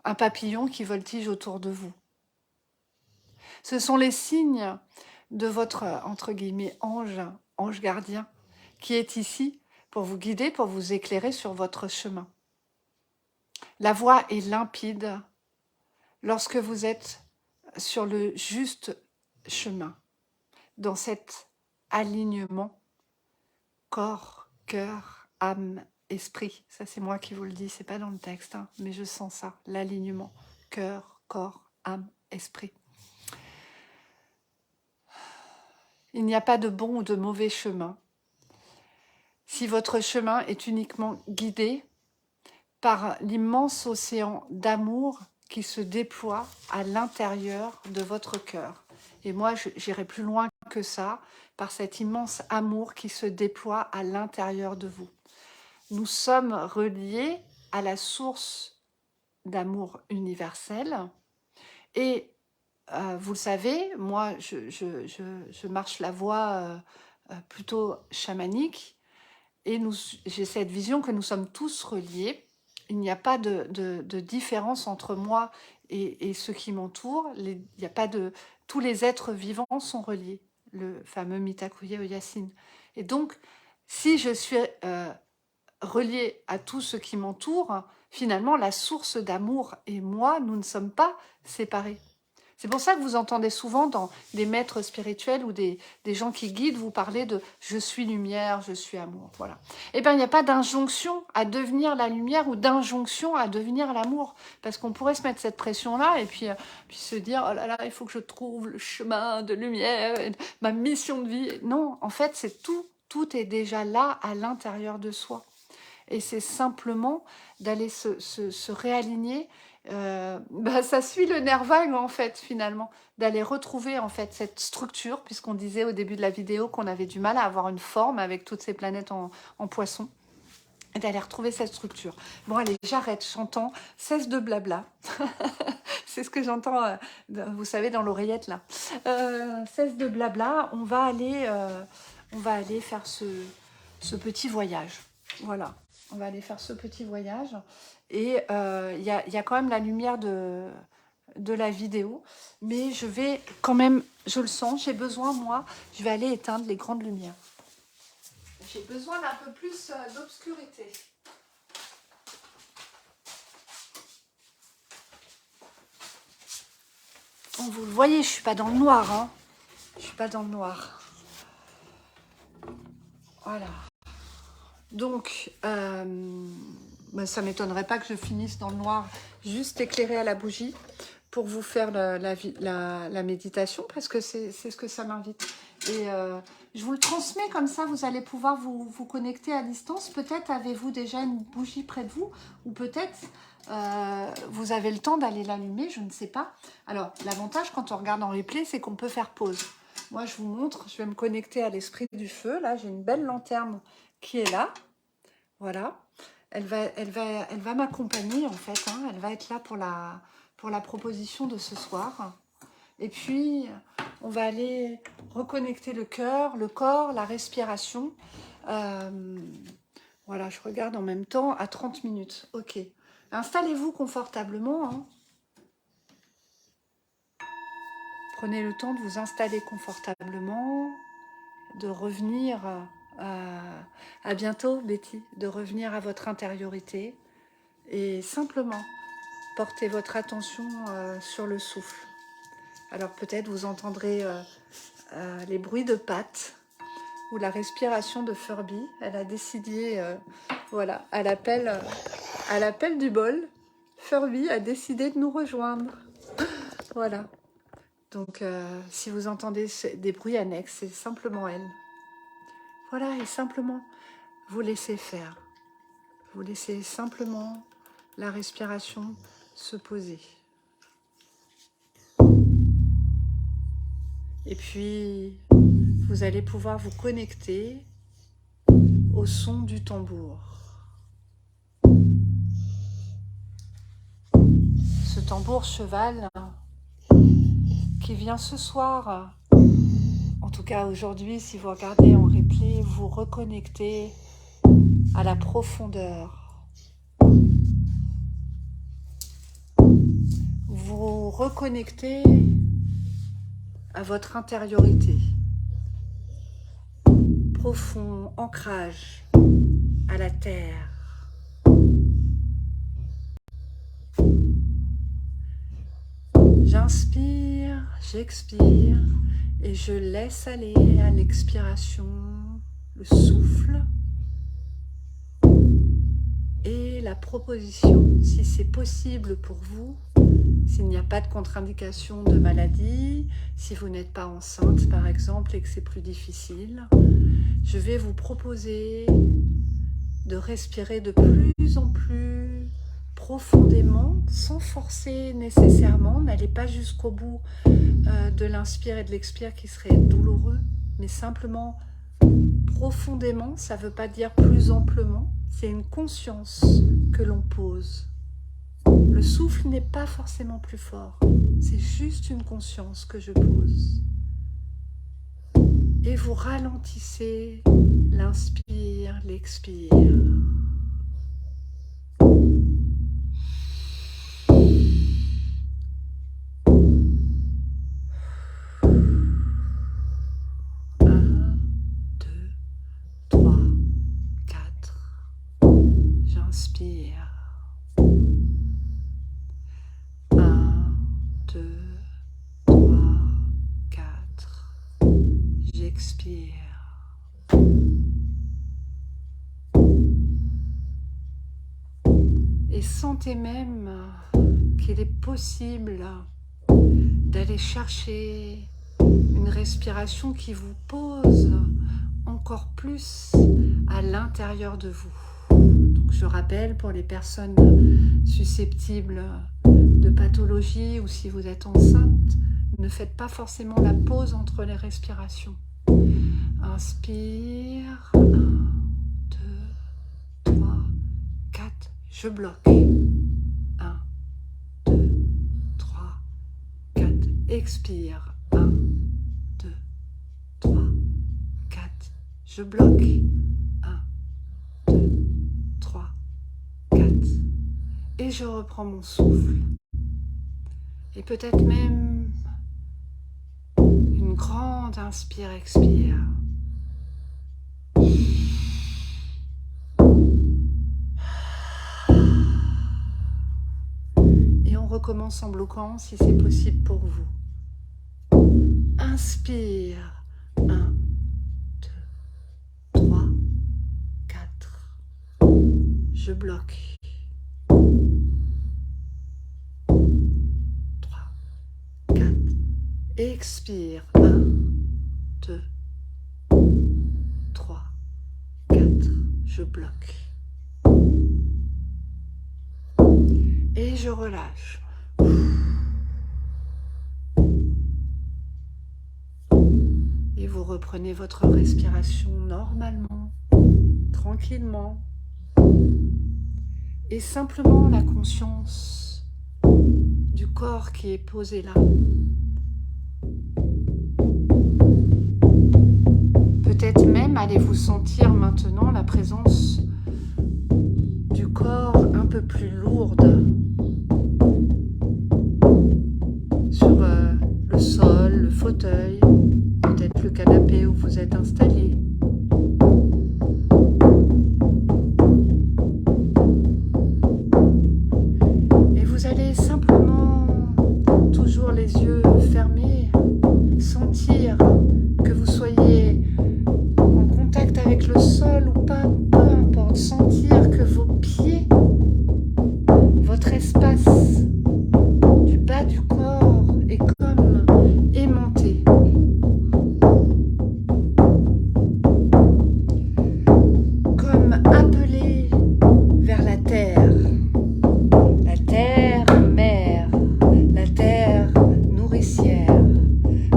un papillon qui voltige autour de vous. Ce sont les signes de votre, entre guillemets, ange gardien, qui est ici pour vous guider, pour vous éclairer sur votre chemin. La voie est limpide lorsque vous êtes sur le juste chemin, dans cet alignement corps, cœur, âme, esprit. Ça, c'est moi qui vous le dis, c'est pas dans le texte, hein, mais je sens ça, l'alignement cœur, corps, âme, esprit. Il n'y a pas de bon ou de mauvais chemin. Si votre chemin est uniquement guidé par l'immense océan d'amour qui se déploie à l'intérieur de votre cœur. Et moi, j'irai plus loin que ça, par cet immense amour qui se déploie à l'intérieur de vous. Nous sommes reliés à la source d'amour universel. Et vous le savez, moi, je marche la voie plutôt chamanique. Et j'ai cette vision que nous sommes tous reliés. Il n'y a pas de différence entre moi et ceux qui m'entourent. Il n'y a pas de... Tous les êtres vivants sont reliés. Le fameux Mitakuye Oyasin. Et donc, si je suis reliée à tout ce qui m'entoure, finalement, la source d'amour et moi, nous ne sommes pas séparés. C'est pour ça que vous entendez souvent dans des maîtres spirituels ou des gens qui guident vous parler de « je suis lumière, je suis amour ». Voilà. Eh bien, il n'y a pas d'injonction à devenir la lumière ou d'injonction à devenir l'amour. Parce qu'on pourrait se mettre cette pression-là et puis se dire « oh là là, il faut que je trouve le chemin de lumière, ma mission de vie ». Non, en fait, c'est tout est déjà là à l'intérieur de soi. Et c'est simplement d'aller se réaligner. Ça suit le nerf vague en fait finalement, d'aller retrouver en fait cette structure, puisqu'on disait au début de la vidéo qu'on avait du mal à avoir une forme avec toutes ces planètes en poisson, et d'aller retrouver cette structure. Bon allez, j'arrête, j'entends, cesse de blabla. C'est ce que j'entends, vous savez, dans l'oreillette là. Cesse de blabla, on va aller faire ce petit voyage. Voilà, on va aller faire ce petit voyage. Et il y a quand même la lumière de la vidéo, mais je vais quand même, je le sens, j'ai besoin, moi, je vais aller éteindre les grandes lumières. J'ai besoin d'un peu plus d'obscurité. Bon, vous le voyez, je ne suis pas dans le noir, hein. Je ne suis pas dans le noir. Voilà. Donc, ça ne m'étonnerait pas que je finisse dans le noir, juste éclairé à la bougie, pour vous faire la méditation, parce que c'est ce que ça m'invite. Et je vous le transmets comme ça, vous allez pouvoir vous connecter à distance. Peut-être avez-vous déjà une bougie près de vous, ou peut-être vous avez le temps d'aller l'allumer, je ne sais pas. Alors, l'avantage quand on regarde en replay, c'est qu'on peut faire pause. Moi, je vous montre, je vais me connecter à l'esprit du feu. Là, j'ai une belle lanterne qui est là. Voilà. Elle va m'accompagner, en fait. Hein. Elle va être là pour la proposition de ce soir. Et puis, on va aller reconnecter le cœur, le corps, la respiration. Voilà, je regarde en même temps à 30 minutes. Ok. Installez-vous confortablement. Hein. Prenez le temps de vous installer confortablement, de revenir à bientôt, Betty, de revenir à votre intériorité et simplement portez votre attention sur le souffle. Alors peut-être vous entendrez les bruits de pattes ou la respiration de Furby. Elle a décidé, voilà, à l'appel du bol, Furby a décidé de nous rejoindre. Voilà. Donc, si vous entendez des bruits annexes, c'est simplement elle. Voilà, et simplement, vous laissez faire. Vous laissez simplement la respiration se poser. Et puis, vous allez pouvoir vous connecter au son du tambour. Ce tambour cheval qui vient ce soir, en tout cas aujourd'hui, si vous regardez en replay, vous reconnectez à la profondeur. Vous reconnectez à votre intériorité. Profond ancrage à la terre. J'inspire, j'expire et je laisse aller à l'expiration le souffle et la proposition, si c'est possible pour vous, s'il n'y a pas de contre-indication de maladie, si vous n'êtes pas enceinte par exemple et que c'est plus difficile, je vais vous proposer de respirer de plus en plus profondément, sans forcer nécessairement. N'allez pas jusqu'au bout de l'inspire et de l'expire qui serait douloureux, mais simplement profondément. Ça ne veut pas dire plus amplement, c'est une conscience que l'on pose. Le souffle n'est pas forcément plus fort, c'est juste une conscience que je pose. Et vous ralentissez l'inspire, l'expire. J'inspire. 1, 2, 3, 4. J'expire. Et sentez même qu'il est possible d'aller chercher une respiration qui vous pose encore plus à l'intérieur de vous. Donc je rappelle, pour les personnes susceptibles de pathologie ou si vous êtes enceinte, ne faites pas forcément la pause entre les respirations. Inspire, 1, 2, 3, 4, je bloque. 1, 2, 3, 4, expire. 1, 2, 3, 4, je bloque. 1, 2, 3, 4. Et je reprends mon souffle. Et peut-être même une grande inspire-expire. Et on recommence en bloquant si c'est possible pour vous. Inspire. 1, 2, 3, 4. Je bloque. 3, 4. Expire. 1, 2, 3, 4. Je bloque. Et je relâche. Et vous reprenez votre respiration normalement, tranquillement. Et simplement la conscience du corps qui est posé là. Peut-être même allez-vous sentir maintenant la présence du corps un peu plus lourde sur le sol, le fauteuil, peut-être le canapé où vous êtes installé. Et vous allez simplement, toujours les yeux fermés, sentir que vous soyez en contact avec le sol ou pas, peu importe, sentir que vos pieds, votre espace du bas du corps est comme aimanté. Comme appelé vers la terre mère, la terre nourricière.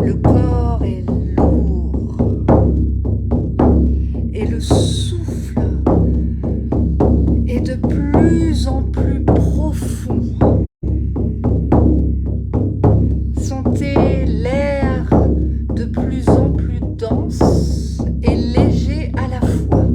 Le corps est lourd et le souffle est de plus en plus profond. Sentez l'air de plus en plus dense et léger à la fois.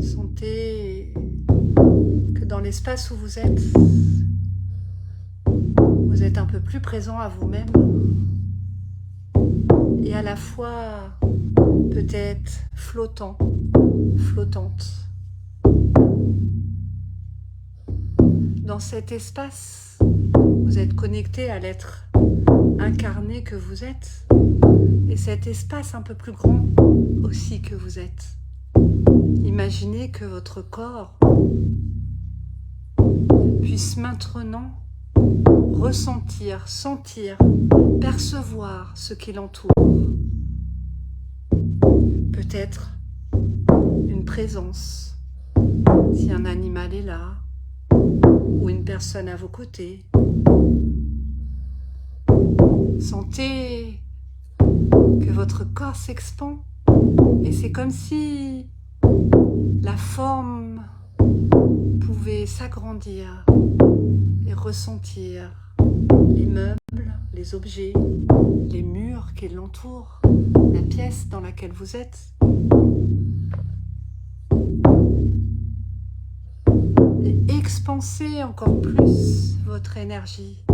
Sentez que dans l'espace où vous êtes un peu plus présent à vous-même et à la fois peut-être flottant, flottante. Dans cet espace, vous êtes connecté à l'être incarné que vous êtes et cet espace un peu plus grand aussi que vous êtes. Imaginez que votre corps puisse maintenant ressentir, sentir, percevoir ce qui l'entoure. Peut-être une présence, si un animal est là, ou une personne à vos côtés. Sentez que votre corps s'expand et c'est comme si la forme pouvait s'agrandir et ressentir les meubles, les objets, les murs qui l'entourent, la pièce dans laquelle vous êtes. Et expansez encore plus votre énergie,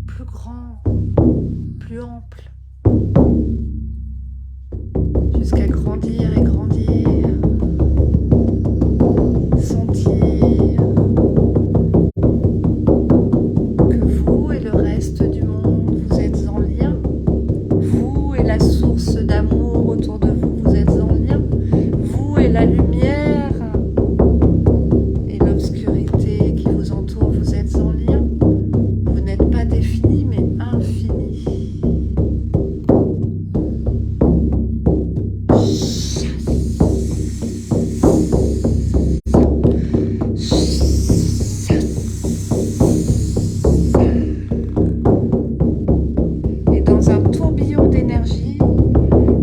plus grand, plus ample, jusqu'à grandir et grandir, sentir que vous et le reste du monde, vous êtes en lien, vous et la source d'amour autour de vous, vous êtes en lien, vous et la lumière et l'obscurité qui vous entoure, vous êtes en lien, vous n'êtes pas défini mais infini.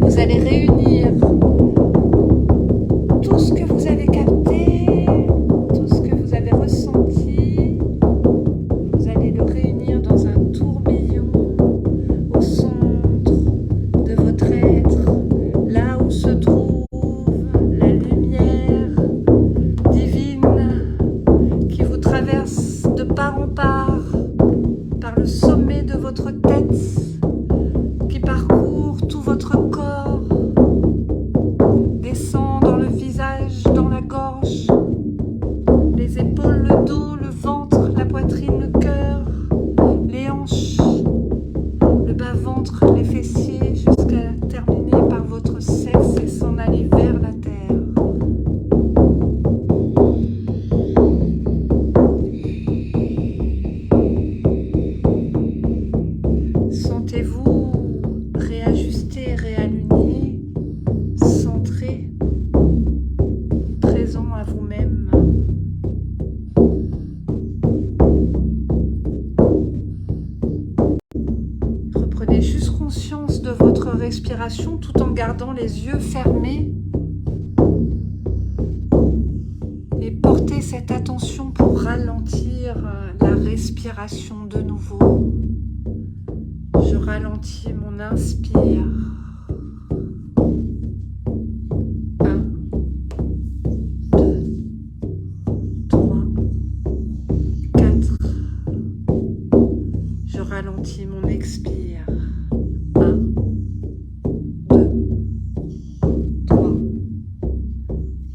Vous allez réunir tout ce que vous avez capté, tout ce que vous avez ressenti. Vous allez le réunir dans un tourbillon au centre de votre être, là où se trouve la lumière divine qui vous traverse de part en part par le sommet de votre tête, qui parcourt tout votre corps, descend dans le visage, dans la gorge, les épaules, le dos, le ventre, la poitrine, le cœur, les hanches, le bas-ventre, les fessiers, jusqu'à terminer par votre sexe et s'en aller vers la terre. Sentez-vous réajuster, réaligner, centré, présent à vous-même. Reprenez juste conscience de votre respiration tout en gardant les yeux fermés et portez cette attention pour ralentir la respiration de nouveau. Je ralentis mon inspire. 1, 2, 3, 4. Je ralentis mon expire. 1, 2, 3,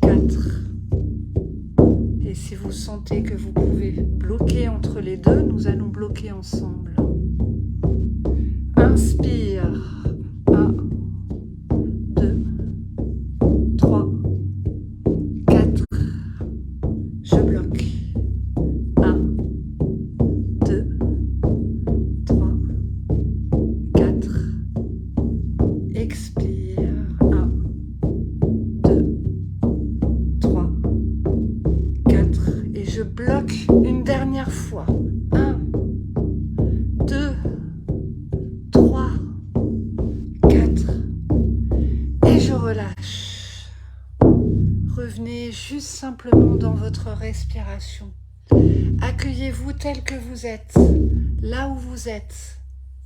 4. Et si vous sentez que vous pouvez bloquer entre les deux, nous allons bloquer ensemble. Inspire. 1, 2, 3, 4. Je bloque. 1, 2, 3, 4. Expire. 1, 2, 3, 4. Et je bloque une dernière fois. 1, 2, 3, 4 et je relâche. Revenez juste simplement dans votre respiration. Accueillez-vous tel que vous êtes, là où vous êtes.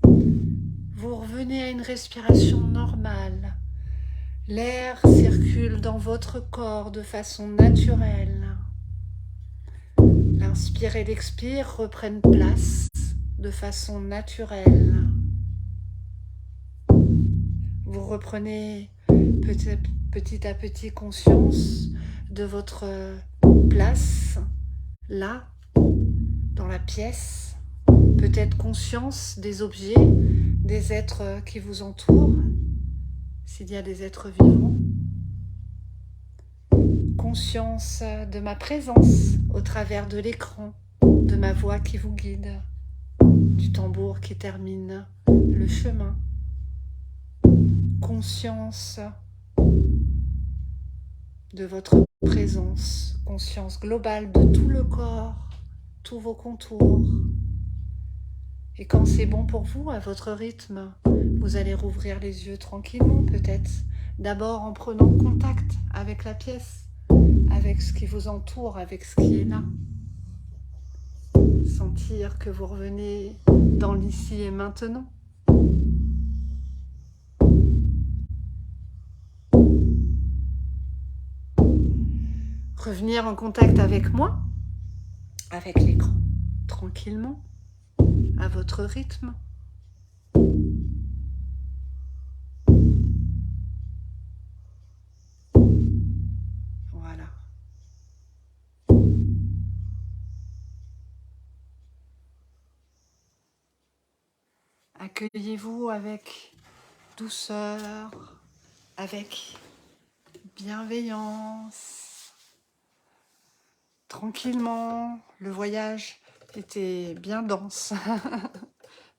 Vous revenez à une respiration normale. L'air circule dans votre corps de façon naturelle. L'inspire et l'expire reprennent place de façon naturelle. Vous reprenez petit à petit conscience de votre place, là, dans la pièce. Peut-être conscience des objets, des êtres qui vous entourent, s'il y a des êtres vivants. Conscience de ma présence au travers de l'écran, de ma voix qui vous guide, du tambour qui termine le chemin. Conscience de votre présence, conscience globale de tout le corps, tous vos contours. Et quand c'est bon pour vous, à votre rythme, vous allez rouvrir les yeux tranquillement peut-être. D'abord en prenant contact avec la pièce, avec ce qui vous entoure, avec ce qui est là. Sentir que vous revenez dans l'ici et maintenant. Revenir en contact avec moi, avec l'écran, tranquillement, à votre rythme. Voilà. Accueillez-vous avec douceur, avec bienveillance, tranquillement. Le voyage était bien dense,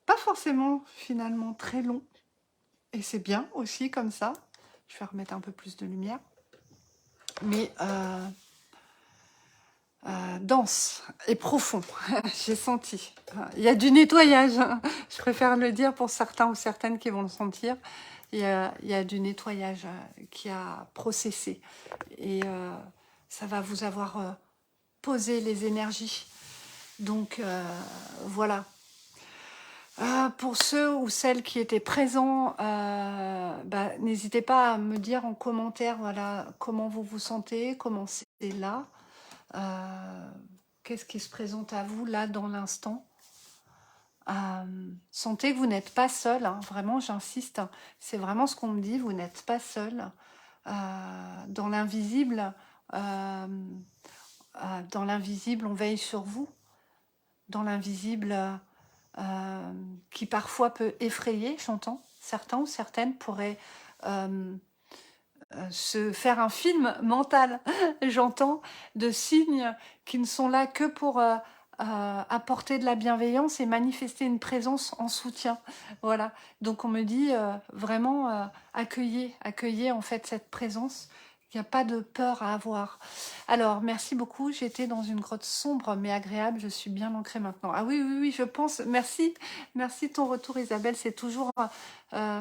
pas forcément finalement très long, et c'est bien aussi comme ça. Je vais remettre un peu plus de lumière, mais dense et profond, j'ai senti. Il y a du nettoyage, je préfère le dire pour certains ou certaines qui vont le sentir. Il y a du nettoyage qui a processé, et ça va vous avoir posé les énergies. Donc voilà. Pour ceux ou celles qui étaient présents, n'hésitez pas à me dire en commentaire voilà, comment vous vous sentez, comment c'est là. Qu'est-ce qui se présente à vous là dans l'instant. Sentez que vous n'êtes pas seul, hein, vraiment j'insiste, hein, c'est vraiment ce qu'on me dit, vous n'êtes pas seul. Dans l'invisible, on veille sur vous. Dans l'invisible, qui parfois peut effrayer, j'entends, certains ou certaines pourraient se faire un film mental, j'entends, de signes qui ne sont là que pour apporter de la bienveillance et manifester une présence en soutien. Voilà, donc on me dit vraiment accueillez en fait cette présence. Il n'y a pas de peur à avoir. Alors, merci beaucoup. J'étais dans une grotte sombre mais agréable. Je suis bien ancrée maintenant. Ah oui, oui, oui, je pense. Merci. Merci de ton retour, Isabelle. C'est toujours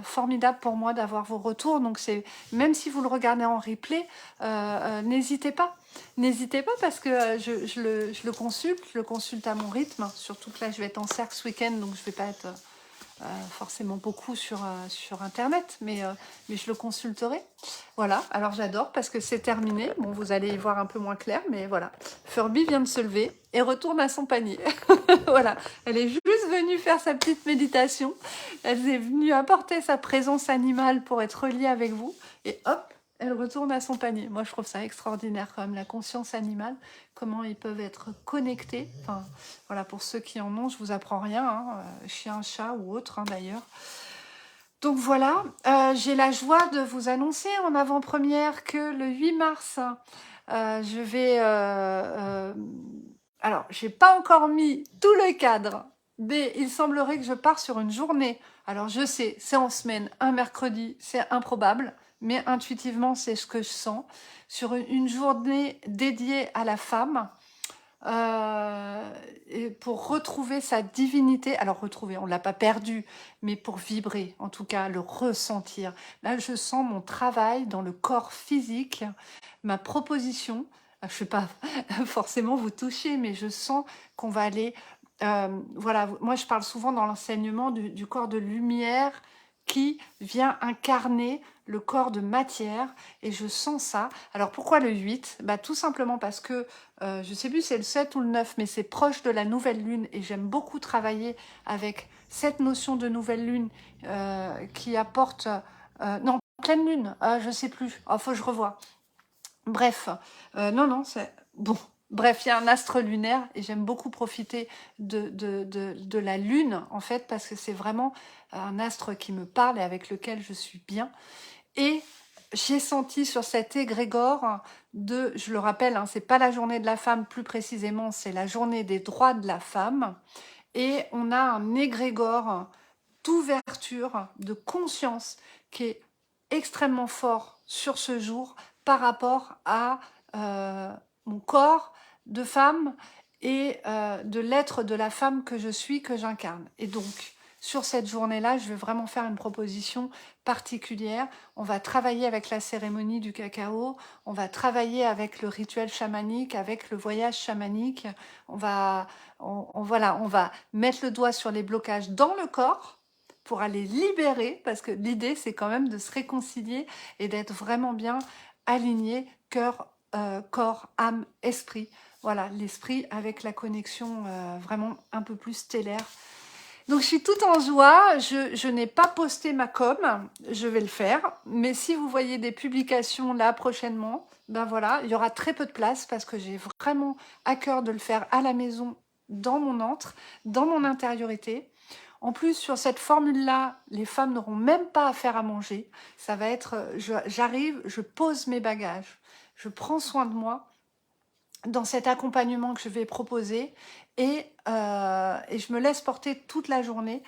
formidable pour moi d'avoir vos retours. Donc, même si vous le regardez en replay, n'hésitez pas. N'hésitez pas parce que je le consulte. Je le consulte à mon rythme. Surtout que là, je vais être en cercle ce week-end. Donc, je ne vais pas être forcément beaucoup sur Internet. Mais je le consulterai. Voilà, alors j'adore parce que c'est terminé. Bon, vous allez y voir un peu moins clair, mais voilà. Furby vient de se lever et retourne à son panier. Voilà, elle est juste venue faire sa petite méditation. Elle est venue apporter sa présence animale pour être reliée avec vous. Et hop, elle retourne à son panier. Moi, je trouve ça extraordinaire quand même, la conscience animale, comment ils peuvent être connectés. Enfin, voilà, pour ceux qui en ont, je vous apprends rien, hein, chien, chat ou autre hein, d'ailleurs. Donc voilà, j'ai la joie de vous annoncer en avant-première que le 8 mars, je vais... alors, j'ai pas encore mis tout le cadre, mais il semblerait que je pars sur une journée. Alors, je sais, c'est en semaine, un mercredi, c'est improbable, mais intuitivement, c'est ce que je sens. Sur une journée dédiée à la femme, et pour retrouver sa divinité, alors retrouver, on l'a pas perdu, mais pour vibrer, en tout cas le ressentir. Là, je sens mon travail dans le corps physique, ma proposition. Je ne vais pas forcément vous toucher, mais je sens qu'on va aller. Voilà, moi je parle souvent dans l'enseignement du corps de lumière qui vient incarner le corps de matière et je sens ça. Alors pourquoi le 8? Bah, tout simplement parce que, je sais plus si c'est le 7 ou le 9, mais c'est proche de la nouvelle lune et j'aime beaucoup travailler avec cette notion de nouvelle lune qui apporte... non, pleine lune, je sais plus, il faut que je revoie. Bref, non, c'est... Bon, bref, il y a un astre lunaire et j'aime beaucoup profiter de la lune, en fait, parce que c'est vraiment un astre qui me parle et avec lequel je suis bien. Et j'ai senti sur cet égrégore de, je le rappelle, hein, c'est pas la journée de la femme plus précisément, c'est la journée des droits de la femme. Et on a un égrégore d'ouverture, de conscience qui est extrêmement fort sur ce jour par rapport à mon corps de femme et de l'être de la femme que je suis, que j'incarne. Et donc, sur cette journée-là, je vais vraiment faire une proposition particulière. On va travailler avec la cérémonie du cacao, on va travailler avec le rituel chamanique, avec le voyage chamanique. Voilà, on va mettre le doigt sur les blocages dans le corps pour aller libérer, parce que l'idée, c'est quand même de se réconcilier et d'être vraiment bien aligné, cœur, corps, âme, esprit. Voilà, l'esprit avec la connexion vraiment un peu plus stellaire. Donc, je suis toute en joie. Je n'ai pas posté ma com, je vais le faire. Mais si vous voyez des publications là prochainement, ben voilà, il y aura très peu de place parce que j'ai vraiment à cœur de le faire à la maison, dans mon antre, dans mon intériorité. En plus, sur cette formule-là, les femmes n'auront même pas à faire à manger. Ça va être, j'arrive, je pose mes bagages, je prends soin de moi dans cet accompagnement que je vais proposer et je me laisse porter toute la journée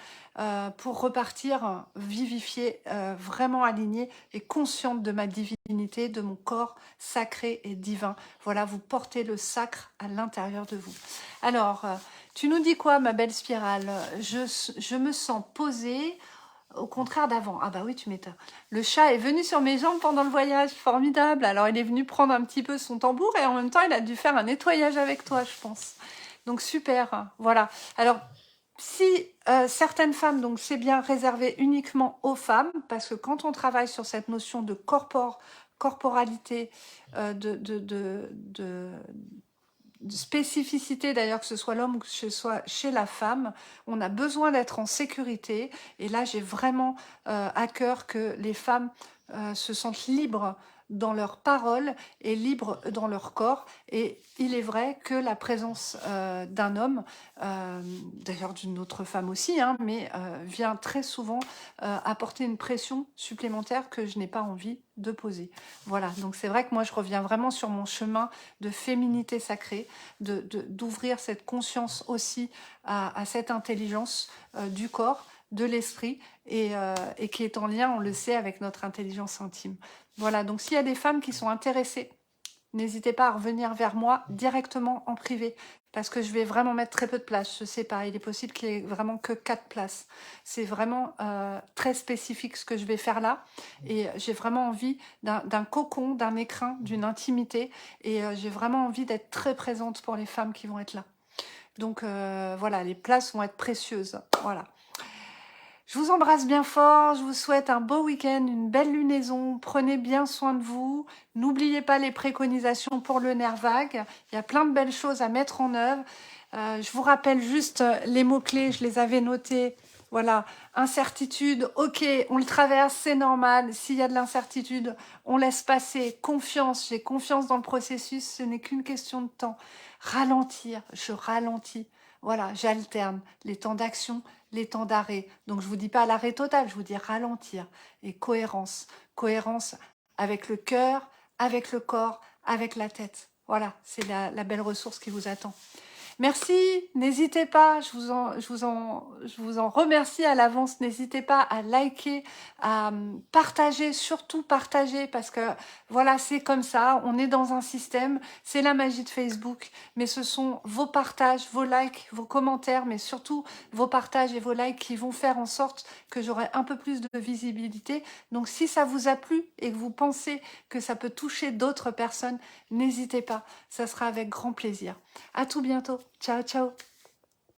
pour repartir vivifiée, vraiment alignée et consciente de ma divinité, de mon corps sacré et divin. Voilà, vous portez le sacre à l'intérieur de vous. Alors, tu nous dis quoi, ma belle spirale? Je me sens posée, au contraire d'avant. Ah bah oui, tu m'étonnes. Le chat est venu sur mes jambes pendant le voyage, formidable. Alors il est venu prendre un petit peu son tambour et en même temps il a dû faire un nettoyage avec toi, je pense. Donc super, voilà. Alors si certaines femmes, donc c'est bien réservé uniquement aux femmes, parce que quand on travaille sur cette notion de corporalité, de spécificité d'ailleurs, que ce soit l'homme ou que ce soit chez la femme, on a besoin d'être en sécurité. Et là, j'ai vraiment à cœur que les femmes se sentent libres dans leurs paroles et libres dans leur corps. Et il est vrai que la présence d'un homme, d'ailleurs d'une autre femme aussi, hein, mais vient très souvent apporter une pression supplémentaire que je n'ai pas envie de poser. Voilà, donc c'est vrai que moi je reviens vraiment sur mon chemin de féminité sacrée, d'ouvrir cette conscience aussi à cette intelligence du corps, de l'esprit et qui est en lien, on le sait, avec notre intelligence intime. Voilà, donc s'il y a des femmes qui sont intéressées, n'hésitez pas à revenir vers moi directement en privé parce que je vais vraiment mettre très peu de place. Je sais pas, il est possible qu'il y ait vraiment que 4 places. C'est vraiment très spécifique ce que je vais faire là et j'ai vraiment envie d'un cocon, d'un écrin, d'une intimité et j'ai vraiment envie d'être très présente pour les femmes qui vont être là. Donc voilà, les places vont être précieuses. Voilà. Je vous embrasse bien fort, je vous souhaite un beau week-end, une belle lunaison, prenez bien soin de vous, n'oubliez pas les préconisations pour le nerf vague, il y a plein de belles choses à mettre en œuvre. Je vous rappelle juste les mots-clés, je les avais notés. Voilà, incertitude, ok, on le traverse, c'est normal. S'il y a de l'incertitude, on laisse passer. Confiance, j'ai confiance dans le processus, ce n'est qu'une question de temps. Ralentir, je ralentis. Voilà, j'alterne les temps d'action, les temps d'arrêt. Donc je vous dis pas l'arrêt total, je vous dis ralentir. Et cohérence, cohérence avec le cœur, avec le corps, avec la tête. Voilà, c'est la belle ressource qui vous attend. Merci, n'hésitez pas, je vous en remercie à l'avance, n'hésitez pas à liker, à partager, surtout partager, parce que voilà, c'est comme ça, on est dans un système, c'est la magie de Facebook, mais ce sont vos partages, vos likes, vos commentaires, mais surtout vos partages et vos likes qui vont faire en sorte que j'aurai un peu plus de visibilité. Donc si ça vous a plu et que vous pensez que ça peut toucher d'autres personnes, n'hésitez pas, ça sera avec grand plaisir. À tout bientôt. Ciao, ciao.